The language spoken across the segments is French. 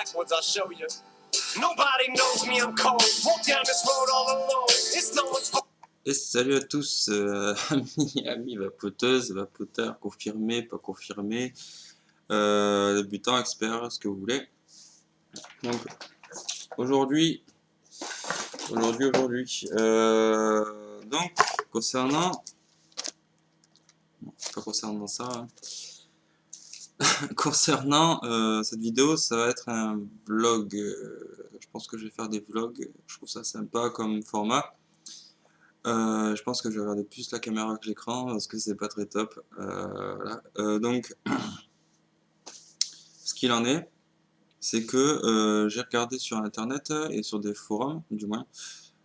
backwards, I'll show you. Nobody knows me, I'm cold. Walk down this road all alone. It's no one's fault. Et salut à tous, amis vapoteuses, vapoteurs, confirmés, pas confirmés, débutants, experts, ce que vous voulez. Donc aujourd'hui, donc concernant ça, hein. Concernant cette vidéo, ça va être un vlog. Je pense que je vais faire des vlogs. Je trouve ça sympa comme format. Je pense que je vais regarder plus la caméra que l'écran parce que c'est pas très top. Voilà. Donc, ce qu'il en est, c'est que j'ai regardé sur internet et sur des forums, du moins,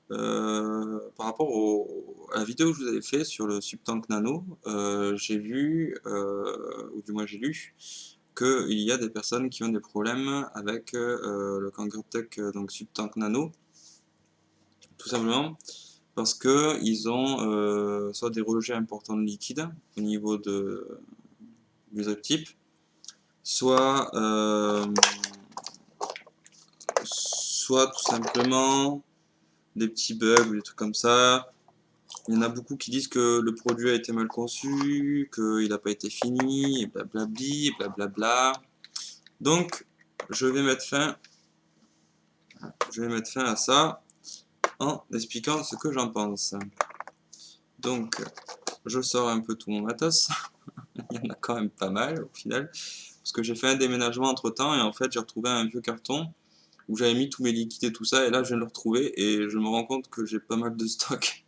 par rapport à la vidéo que je vous avais fait sur le Subtank Nano, j'ai vu, ou du moins j'ai lu, qu'il y a des personnes qui ont des problèmes avec le Kangertech donc Subtank Nano, tout simplement parce que ils ont soit des rejets importants de liquide au niveau du drip tip, soit tout simplement des petits bugs ou des trucs comme ça. Il y en a beaucoup qui disent que le produit a été mal conçu, qu'il n'a pas été fini, et blablabli, blablabla. Donc, je vais mettre fin à ça en expliquant ce que j'en pense. Donc, je sors un peu tout mon matos. Il y en a quand même pas mal au final. Parce que j'ai fait un déménagement entre temps et en fait j'ai retrouvé un vieux carton où j'avais mis tous mes liquides et tout ça, et là je viens de le retrouver et je me rends compte que j'ai pas mal de stock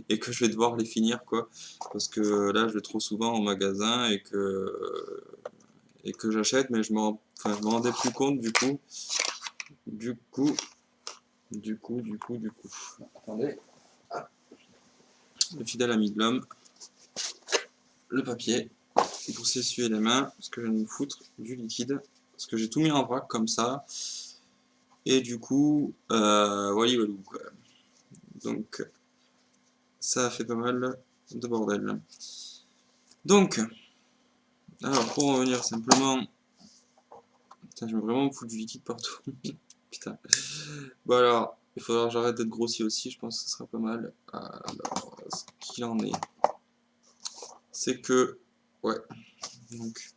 et que je vais devoir les finir quoi, parce que là je vais trop souvent au magasin et que j'achète, mais je me rendais plus compte du coup. Attendez. Ah. Le fidèle ami de l'homme, le papier pour s'essuyer les mains, parce que je vais me foutre du liquide, parce que j'ai tout mis en vrac comme ça. Et du coup, voilà. Donc, ça a fait pas mal de bordel. Donc, alors pour en revenir simplement, putain, je vais vraiment me foutre du liquide partout. Putain. Bon alors, il faudra que j'arrête d'être grossi aussi, je pense que ce sera pas mal. Alors, ce qu'il en est, c'est que, ouais, donc,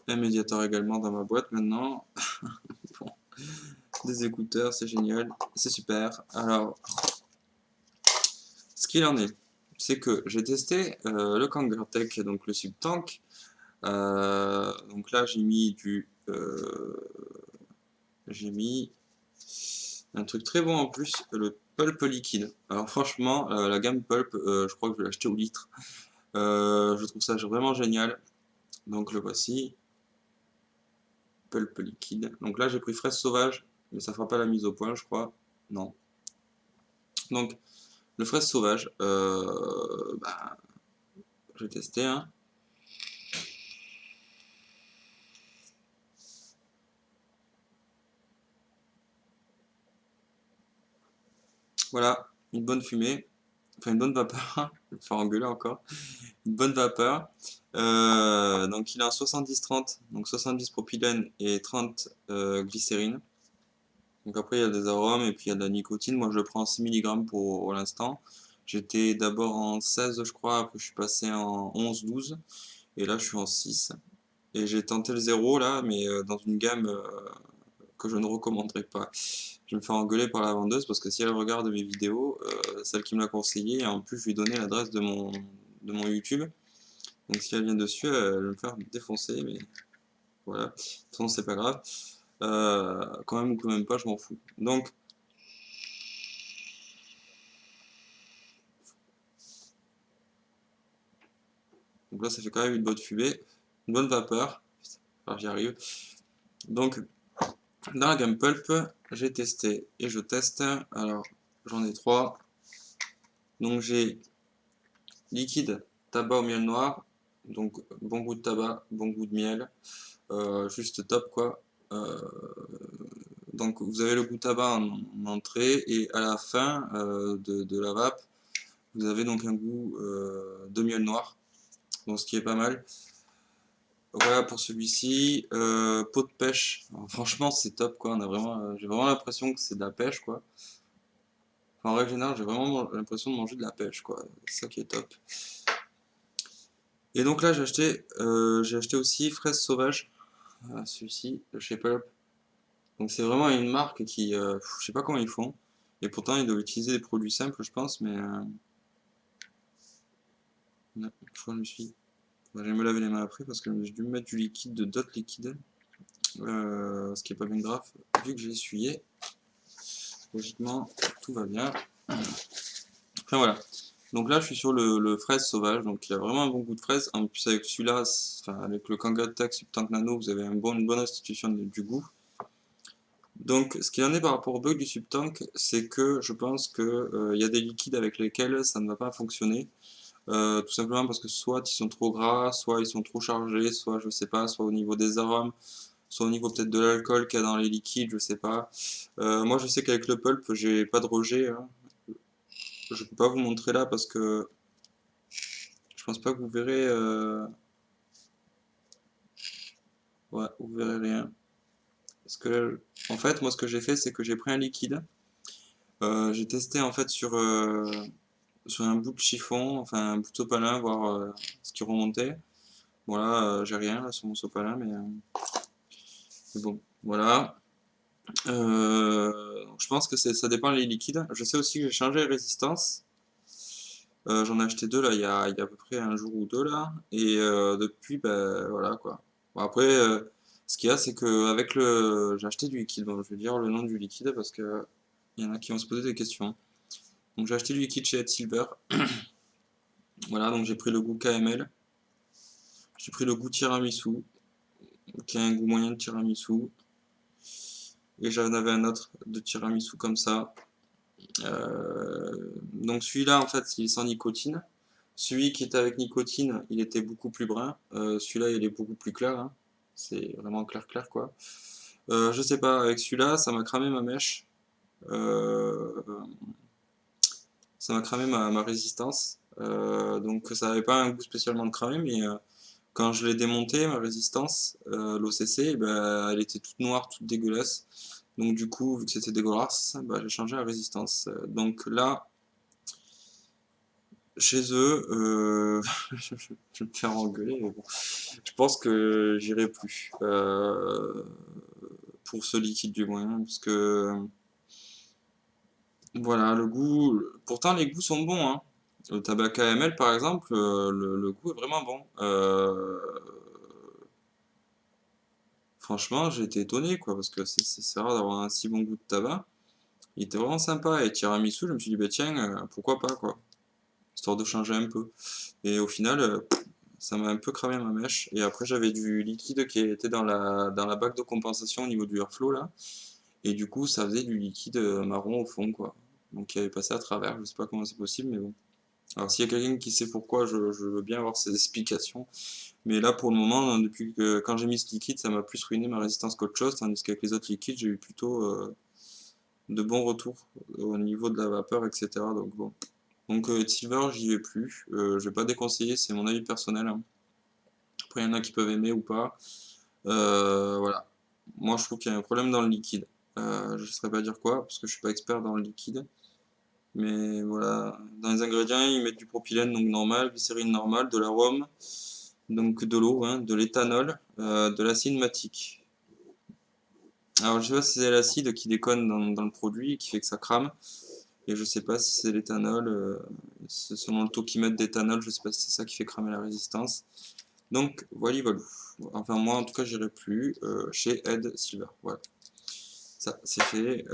un médiateur également dans ma boîte maintenant. Bon. Des écouteurs, c'est génial, c'est super. Alors, ce qu'il en est, c'est que j'ai testé le Kangertech, donc le Subtank. Donc là, j'ai mis un truc très bon en plus, le Pulp liquide. Alors franchement, la gamme Pulp, je crois que je vais l'acheter au litre. Je trouve ça vraiment génial. Donc le voici, Pulp liquide. Donc là, j'ai pris fraise sauvage, mais ça fera pas la mise au point, je crois. Non. Donc, le fraise sauvage, j'ai testé, hein. Voilà, une bonne fumée, enfin une bonne vapeur, je vais me faire engueuler encore, une bonne vapeur. Donc il est en 70-30, donc 70 propylène et 30 glycérine. Donc après il y a des arômes et puis il y a de la nicotine, moi je le prends en 6 mg pour l'instant. J'étais d'abord en 16 je crois, après je suis passé en 11-12 et là je suis en 6. Et j'ai tenté le zéro là, mais dans une gamme que je ne recommanderais pas. Je vais me faire engueuler par la vendeuse parce que si elle regarde mes vidéos, celle qui me l'a conseillé, et en plus je lui ai donné l'adresse de mon YouTube. Donc si elle vient dessus, elle va me faire défoncer, mais voilà. De toute façon, c'est pas grave. Quand même ou quand même pas, je m'en fous. Donc là, ça fait quand même une bonne fumée, une bonne vapeur. Alors j'y arrive. Donc, dans la gamme Pulp, j'ai testé et je teste. Alors, j'en ai trois. Donc j'ai liquide, tabac au miel noir, donc bon goût de tabac, bon goût de miel, juste top quoi. Donc vous avez le goût tabac en entrée et à la fin de la vape, vous avez donc un goût de miel noir, donc ce qui est pas mal. Voilà pour celui-ci. Pot de pêche. Alors, franchement, c'est top quoi. On a vraiment, j'ai vraiment l'impression que c'est de la pêche quoi. Enfin, en règle générale, j'ai vraiment l'impression de manger de la pêche quoi. C'est ça qui est top. Et donc là, j'ai acheté aussi fraises sauvages. Celui-ci de chez Pulp. Donc c'est vraiment une marque qui, je sais pas comment ils font. Et pourtant, ils doivent utiliser des produits simples, je pense. Mais non, je crois que je me suis. Bah, je vais me laver les mains après parce que j'ai dû me mettre du liquide, de d'autres liquides. Ce qui est pas bien grave, vu que j'ai essuyé. Logiquement, tout va bien. Enfin voilà. Donc là, je suis sur le fraise sauvage. Donc il a vraiment un bon goût de fraise. En plus, avec celui-là, enfin, avec le Kangatech Subtank Nano, vous avez une bonne restitution du goût. Donc, ce qu'il en est par rapport au bug du Subtank, c'est que je pense que y a des liquides avec lesquels ça ne va pas fonctionner. Tout simplement parce que soit ils sont trop gras, soit ils sont trop chargés, soit je sais pas, soit au niveau des arômes, soit au niveau peut-être de l'alcool qu'il y a dans les liquides, je sais pas. Moi, je sais qu'avec le pulp, j'ai pas de rejet, hein. Je peux pas vous montrer là parce que je pense pas que vous verrez. Ouais, vous verrez rien. Parce que là, en fait, moi, ce que j'ai fait, c'est que j'ai pris un liquide. J'ai testé en fait sur un bout de chiffon, enfin un bout de sopalin, voir ce qui remontait. Voilà, j'ai rien là sur mon sopalin, mais bon, voilà. Je pense que ça dépend des liquides. Je sais aussi que j'ai changé les résistances. J'en ai acheté deux là, il y a à peu près un jour ou deux là, et depuis, ben voilà quoi. Bon, après, ce qu'il y a, c'est que avec j'ai acheté du liquide. Bon, je vais dire le nom du liquide parce que il y en a qui vont se poser des questions. Donc j'ai acheté du liquide chez Ed Silver. Voilà, donc j'ai pris le goût KML. J'ai pris le goût tiramisu, qui a un goût moyen de tiramisu. Et j'en avais un autre de tiramisu comme ça. Donc celui-là, en fait, il est sans nicotine. Celui qui était avec nicotine, il était beaucoup plus brun. Celui-là, il est beaucoup plus clair, hein. C'est vraiment clair clair quoi. Je sais pas, avec celui-là, ça m'a cramé ma mèche. Euh, Ça m'a cramé ma résistance. Donc ça n'avait pas un goût spécialement de cramé, mais quand je l'ai démonté, ma résistance, l'OCC, ben, elle était toute noire, toute dégueulasse. Donc du coup, vu que c'était dégueulasse, bah, j'ai changé la résistance. Donc là, chez eux, je vais me faire engueuler, mais bon, je pense que j'irai plus pour ce liquide du moins, parce que voilà, le goût. Pourtant, les goûts sont bons, hein. Le tabac KML, par exemple, le goût est vraiment bon. Franchement, j'ai été étonné, quoi, parce que c'est rare d'avoir un si bon goût de tabac. Il était vraiment sympa. Et tiramisu, je me suis dit, bah tiens, pourquoi pas, quoi. Histoire de changer un peu. Et au final, ça m'a un peu cramé ma mèche. Et après, j'avais du liquide qui était dans la bague de compensation au niveau du airflow, là. Et du coup, ça faisait du liquide marron au fond, quoi. Donc, il avait passé à travers. Je sais pas comment c'est possible, mais bon. Alors, s'il y a quelqu'un qui sait pourquoi, je veux bien avoir ses explications. Mais là, pour le moment, depuis que quand j'ai mis ce liquide, ça m'a plus ruiné ma résistance qu'autre chose, tandis qu'avec les autres liquides, j'ai eu plutôt de bons retours au niveau de la vapeur, etc. Donc bon. Donc Silver, j'y vais plus. Je vais pas déconseiller, c'est mon avis personnel, hein. Après, il y en a qui peuvent aimer ou pas. Voilà. Moi, je trouve qu'il y a un problème dans le liquide. Je ne saurais pas dire quoi, parce que je suis pas expert dans le liquide. Mais voilà, dans les ingrédients, ils mettent du propylène, donc normal, glycérine normale, de l'arôme, donc de l'eau, hein, de l'éthanol, de l'acide matique. Alors je sais pas si c'est l'acide qui déconne dans le produit, qui fait que ça crame, et je sais pas si c'est l'éthanol, selon le taux qu'ils mettent d'éthanol, je sais pas si c'est ça qui fait cramer la résistance. Donc voilà, voilà. Enfin moi en tout cas j'irai plus chez Ed Silver. Voilà. Ça, c'est fait.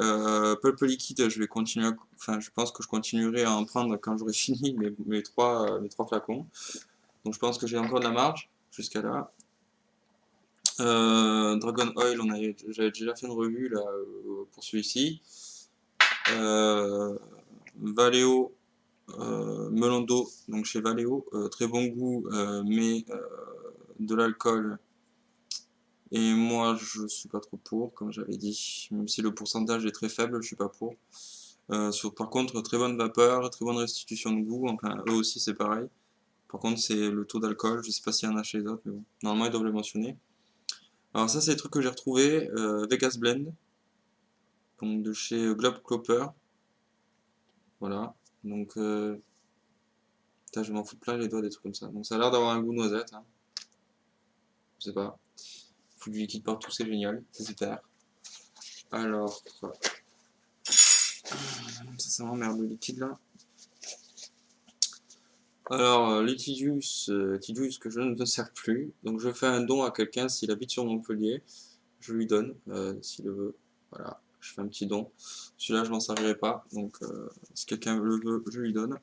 Pulp liquide, je vais continuer. Enfin, je pense que je continuerai à en prendre quand j'aurai fini mes trois flacons. Donc, je pense que j'ai encore de la marge jusqu'à là. Dragon Oil, j'avais déjà fait une revue là pour celui-ci. Valeo, melon d'eau, donc chez Valeo, très bon goût, mais de l'alcool. Et moi, je suis pas trop pour, comme j'avais dit. Même si le pourcentage est très faible, je suis pas pour. Par contre, très bonne vapeur, très bonne restitution de goût, enfin eux aussi c'est pareil. Par contre, c'est le taux d'alcool, je sais pas s'il y en a chez les autres, mais bon, normalement ils doivent le mentionner. Alors ça, c'est les trucs que j'ai retrouvés, Vegas Blend, donc de chez Globe Clopper, voilà. Donc, putain, je m'en fous plein les doigts des trucs comme ça. Donc ça a l'air d'avoir un goût noisette, hein. Je sais pas. Faut du liquide partout, c'est génial, c'est super. Alors, ça m'emmerde le liquide là. Alors, Litigius, Litigius que je ne me sers plus. Donc je fais un don à quelqu'un s'il habite sur Montpellier. Je lui donne s'il le veut. Voilà, je fais un petit don. Celui-là, je m'en servirai pas. Donc si quelqu'un le veut, je lui donne.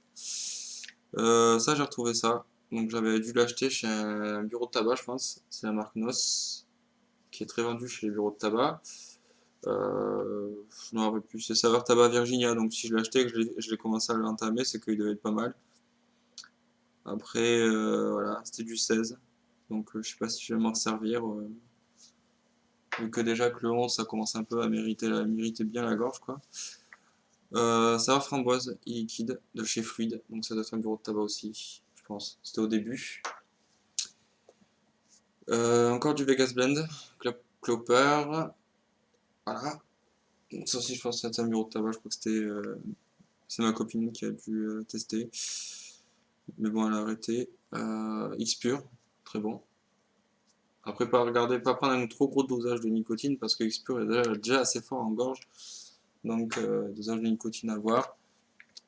Ça, j'ai retrouvé ça. Donc j'avais dû l'acheter chez un bureau de tabac, je pense. C'est la marque Nos, qui est très vendue chez les bureaux de tabac. Je m'en rappelle plus. C'est saveur tabac Virginia. Donc si je l'ai acheté et que je l'ai commencé à l'entamer, c'est qu'il devait être pas mal. Après, voilà, c'était du 16. Donc je sais pas si je vais m'en servir. Vu que déjà que le 11, ça commence un peu à mériter bien la gorge, quoi. Saveur framboise liquide de chez Fluide. Donc ça doit être un bureau de tabac aussi, je pense. C'était au début. Encore du Vegas Blend, Clopper. Voilà. Donc ça aussi, je pense que c'est un bureau de tabac. Je crois que c'est ma copine qui a dû tester. Mais bon, elle a arrêté. X-Pure, très bon. Après, pas prendre un trop gros dosage de nicotine parce que X-Pure est déjà assez fort en gorge. Donc, dosage de nicotine à voir.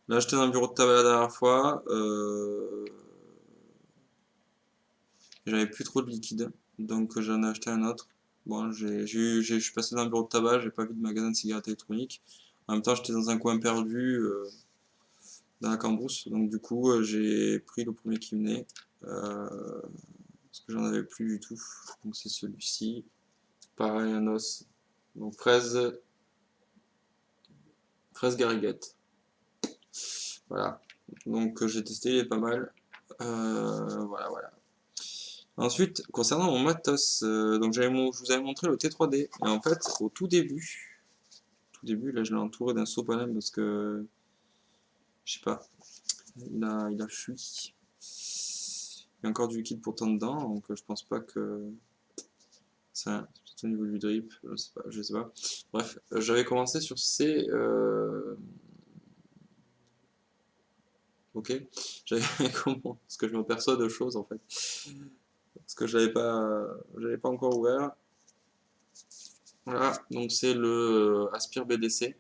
Là, j'étais dans un bureau de tabac la dernière fois. J'avais plus trop de liquide. Donc, j'en ai acheté un autre. Bon, je suis passé dans un bureau de tabac, j'ai pas vu de magasin de cigarettes électroniques. En même temps, j'étais dans un coin perdu, dans la cambrousse. Donc, du coup, j'ai pris le premier qui venait. Parce que j'en avais plus du tout. Donc, c'est celui-ci. Pareil, un os. Donc, fraise gariguette. Voilà. Donc, j'ai testé, il est pas mal. Voilà, voilà. Ensuite, concernant mon matos, donc je vous avais montré le T3D. Et en fait, au tout début, là je l'ai entouré d'un sopalin parce que, je sais pas, il a fui. Il y a encore du liquide pourtant dedans, donc je pense pas que ça, c'est au niveau du drip, je sais pas. Bref, j'avais commencé sur ces, ok, j'avais comment, parce que je m'aperçois de choses en fait, parce que j'avais pas encore ouvert. Voilà, donc c'est le Aspire BDC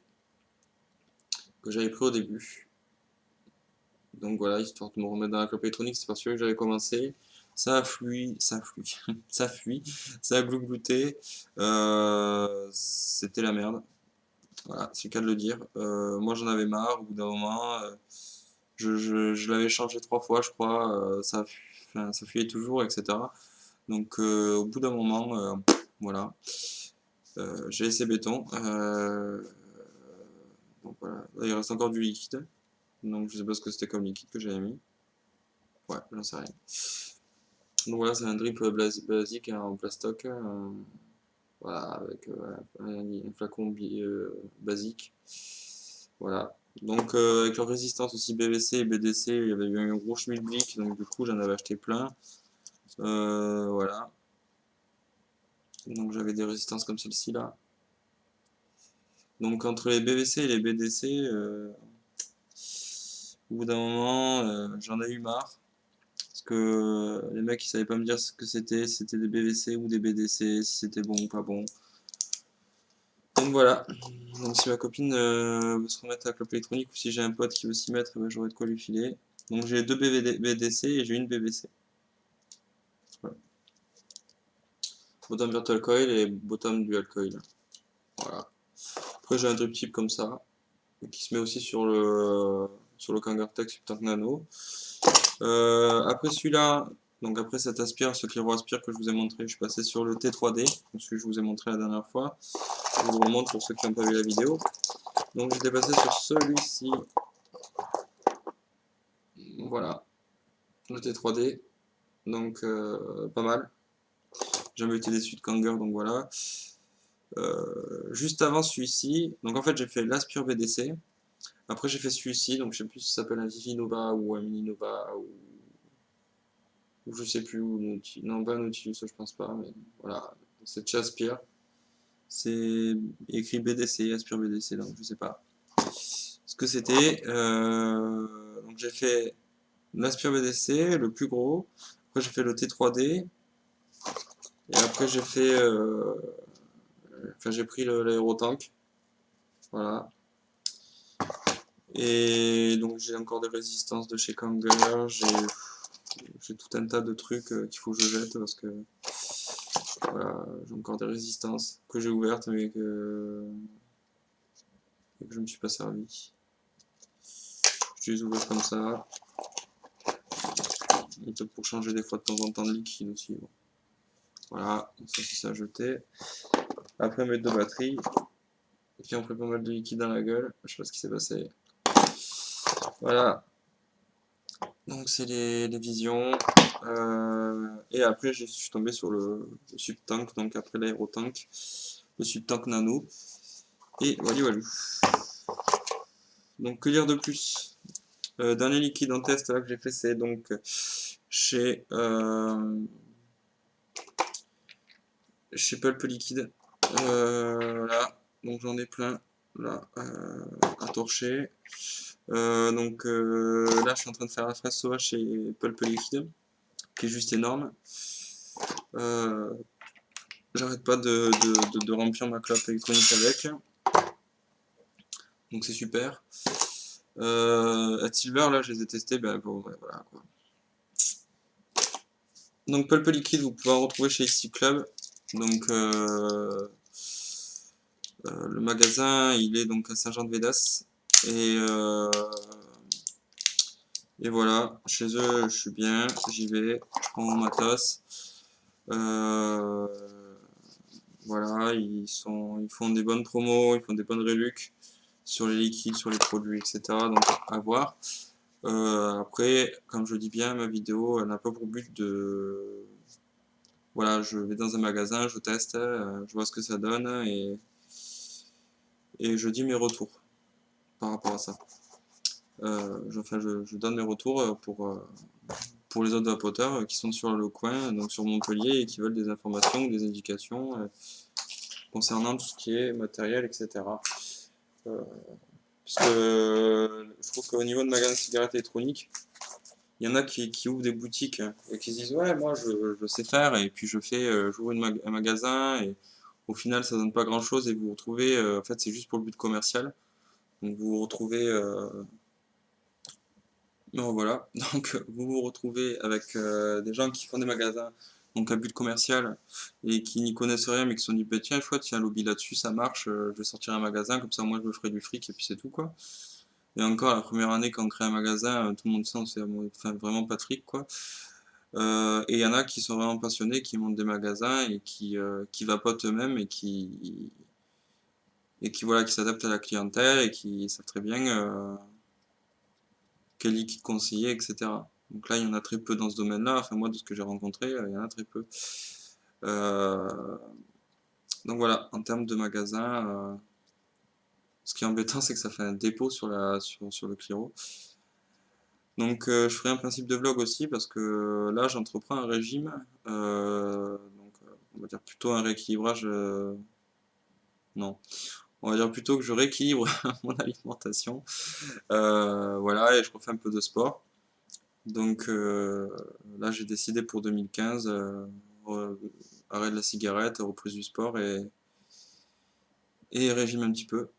que j'avais pris au début. Donc voilà, histoire de me remettre dans la clope électronique, c'est pas sûr que j'avais commencé. Ça a fui, ça fuit, ça a glouglouté. C'était la merde. Voilà, c'est le cas de le dire. Moi j'en avais marre au bout d'un moment. Je l'avais changé 3 fois, je crois. Enfin, ça fuyait toujours, etc. Donc au bout d'un moment, voilà. J'ai laissé béton. Donc voilà. Là, il reste encore du liquide. Donc je sais pas ce que c'était comme liquide que j'avais mis. Ouais, j'en sais rien. Donc voilà, c'est un drip basique hein, en plastoc. Voilà, avec un flacon basique. Voilà. Donc avec leur résistance aussi BVC et BDC, il y avait eu un gros schmilblick, donc du coup j'en avais acheté plein. Voilà. Donc j'avais des résistances comme celle-ci là. Donc entre les BVC et les BDC, au bout d'un moment, j'en ai eu marre. Parce que les mecs ils savaient pas me dire ce que c'était, si c'était des BVC ou des BDC, si c'était bon ou pas bon. Donc voilà. Donc si ma copine veut se remettre à la clope électronique ou si j'ai un pote qui veut s'y mettre, eh ben, j'aurai de quoi lui filer. Donc j'ai 2 BDC et j'ai une BVC. Voilà. Bottom Virtual Coil et Bottom Dual Coil. Voilà. Après j'ai un drip tip comme ça, qui se met aussi sur le Kangartech Subtank Nano. Après celui-là, donc après cet aspire, ce Cliro Aspire que je vous ai montré, je suis passé sur le T3D, celui que je vous ai montré la dernière fois. Je vous le remontre pour ceux qui n'ont pas vu la vidéo. Donc j'étais passé sur celui-ci. Voilà, le T3D. Donc pas mal. J'ai jamais été déçu de Kanger, donc voilà. Juste avant celui-ci, donc en fait j'ai fait l'Aspire BDC. Après j'ai fait celui-ci, donc je sais plus si ça s'appelle un Vivi Nova ou un Mini Nova ou ou je sais plus où, non pas Nautilus, je pense pas, mais voilà, c'est chez Aspire. C'est écrit BDC, Aspire BDC, donc je sais pas ce que c'était. Donc j'ai fait l'Aspire BDC, le plus gros. Après j'ai fait le T3D. Et après j'ai fait, enfin j'ai pris l'aérotank. Voilà. Et donc j'ai encore des résistances de chez Kanger. J'ai tout un tas de trucs qu'il faut que je jette parce que voilà, j'ai encore des résistances que j'ai ouvertes mais que je me suis pas servi. Je les ouvre comme ça. Et peut-être pour changer des fois de temps en temps de liquide aussi. Bon. Voilà, ça c'est à jeter. Après mettre de batterie. Et puis on fait pas mal de liquide dans la gueule. Je sais pas ce qui s'est passé. Voilà. Donc c'est les visions. Et après je suis tombé sur le subtank, donc après l'aérotank, le subtank nano. Et voilà, voilà. Donc que dire de plus? Dernier liquide en test là que j'ai fait, c'est donc chez Pulp Liquide. Voilà, donc j'en ai plein là à torcher. Là, je suis en train de faire la fraise sauvage chez Pulp Liquide, qui est juste énorme. J'arrête pas de remplir ma clope électronique avec. Donc c'est super. À Silver, là, je les ai testés, ben, bon, ouais, voilà, quoi. Donc Pulp Liquide, vous pouvez en retrouver chez XC Club. Donc le magasin, il est donc à Saint-Jean-de-Védas. Et voilà, chez eux, je suis bien, j'y vais, je prends mon matos. Euh, voilà, ils font des bonnes promos, ils font des bonnes rélucs sur les liquides, sur les produits, etc. Donc à voir. Après, comme je dis bien, ma vidéo, elle n'a pas pour but de... Voilà, je vais dans un magasin, je teste, je vois ce que ça donne et je dis mes retours par rapport à ça. Je donne mes retours pour les autres vapoteurs qui sont sur le coin, donc sur Montpellier, et qui veulent des informations ou des indications concernant tout ce qui est matériel, etc. Parce que je trouve qu'au niveau de magasin de cigarettes électroniques, il y en a qui ouvrent des boutiques et qui se disent ouais moi je sais faire et puis j'ouvre un magasin et au final ça donne pas grand chose et vous vous retrouvez en fait c'est juste pour le but commercial donc vous vous retrouvez non, voilà, donc vous vous retrouvez avec des gens qui font des magasins donc à but commercial et qui n'y connaissent rien mais qui se sont dit bah, tiens chouette, il y a un lobby là-dessus, ça marche, je vais sortir un magasin, comme ça moi je me ferai du fric et puis c'est tout quoi. Et encore la première année quand on crée un magasin, tout le monde sait on fait enfin, vraiment pas de fric quoi. Et il y en a qui sont vraiment passionnés, qui montent des magasins et qui vapotent eux-mêmes et qui voilà, qui s'adaptent à la clientèle et qui savent très bien quel liquide conseiller, etc. Donc là, il y en a très peu dans ce domaine-là. Enfin, moi, de ce que j'ai rencontré, il y en a très peu. Euh, donc voilà, en termes de magasin, ce qui est embêtant, c'est que ça fait un dépôt sur le Cliro. Donc je ferai un principe de vlog aussi parce que là, j'entreprends un régime. On va dire plutôt un rééquilibrage. Non, on va dire plutôt que je rééquilibre mon alimentation. Voilà, et je refais un peu de sport. Donc là, j'ai décidé pour 2015, arrêt de la cigarette, reprise du sport et régime un petit peu.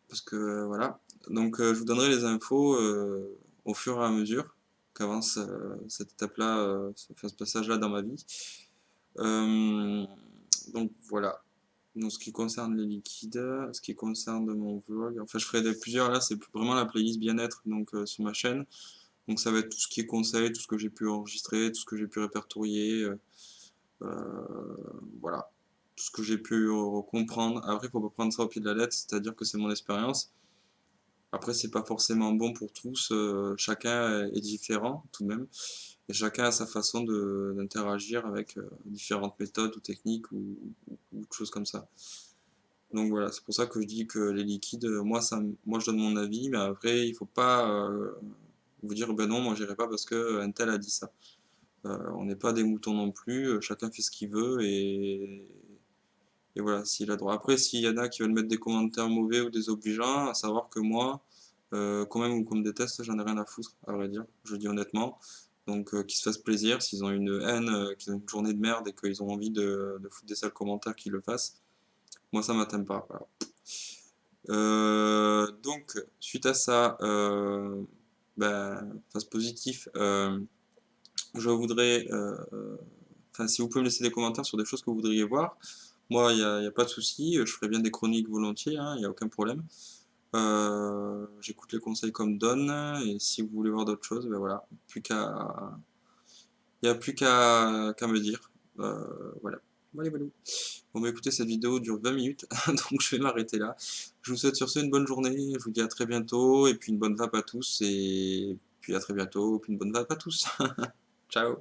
Parce que voilà. Donc je vous donnerai les infos au fur et à mesure qu'avance cette étape-là, ce passage-là dans ma vie. Euh, donc voilà. Donc ce qui concerne les liquides, ce qui concerne mon vlog, enfin je ferai plusieurs là, c'est vraiment la playlist bien-être donc sur ma chaîne. Donc ça va être tout ce qui est conseil, tout ce que j'ai pu enregistrer, tout ce que j'ai pu répertorier, voilà, tout ce que j'ai pu comprendre. Après, il faut pas prendre ça au pied de la lettre, c'est-à-dire que c'est mon expérience. Après, c'est pas forcément bon pour tous, chacun est différent tout de même, et chacun a sa façon d'interagir avec différentes méthodes ou techniques ou choses comme ça. Donc voilà, c'est pour ça que je dis que les liquides, moi je donne mon avis, mais après il faut pas vous dire ben non, moi j'irai pas parce que un tel a dit ça. On n'est pas des moutons non plus, chacun fait ce qu'il veut et voilà, s'il a droit. Après, s'il y en a qui veulent mettre des commentaires mauvais ou désobligeants, à savoir que moi, qu'on m'aime ou qu'on me déteste, j'en ai rien à foutre, à vrai dire, je le dis honnêtement. Donc, qu'ils se fassent plaisir, s'ils ont une haine, qu'ils ont une journée de merde et qu'ils ont envie de foutre des sales commentaires, qu'ils le fassent. Moi, ça m'atteint pas. Voilà. Donc, suite à ça, phase positif, je voudrais, enfin, si vous pouvez me laisser des commentaires sur des choses que vous voudriez voir, moi, y a pas de souci, je ferai bien des chroniques volontiers, il n'y a aucun problème. J'écoute les conseils qu'on me donne, et si vous voulez voir d'autres choses, ben voilà, il n'y a plus qu'à me dire. Voilà. Voilà, voilà. Bon, bah écoutez, cette vidéo dure 20 minutes, donc je vais m'arrêter là. Je vous souhaite sur ce une bonne journée, je vous dis à très bientôt, et puis une bonne vape à tous, et puis à très bientôt, puis une bonne vape à tous. Ciao!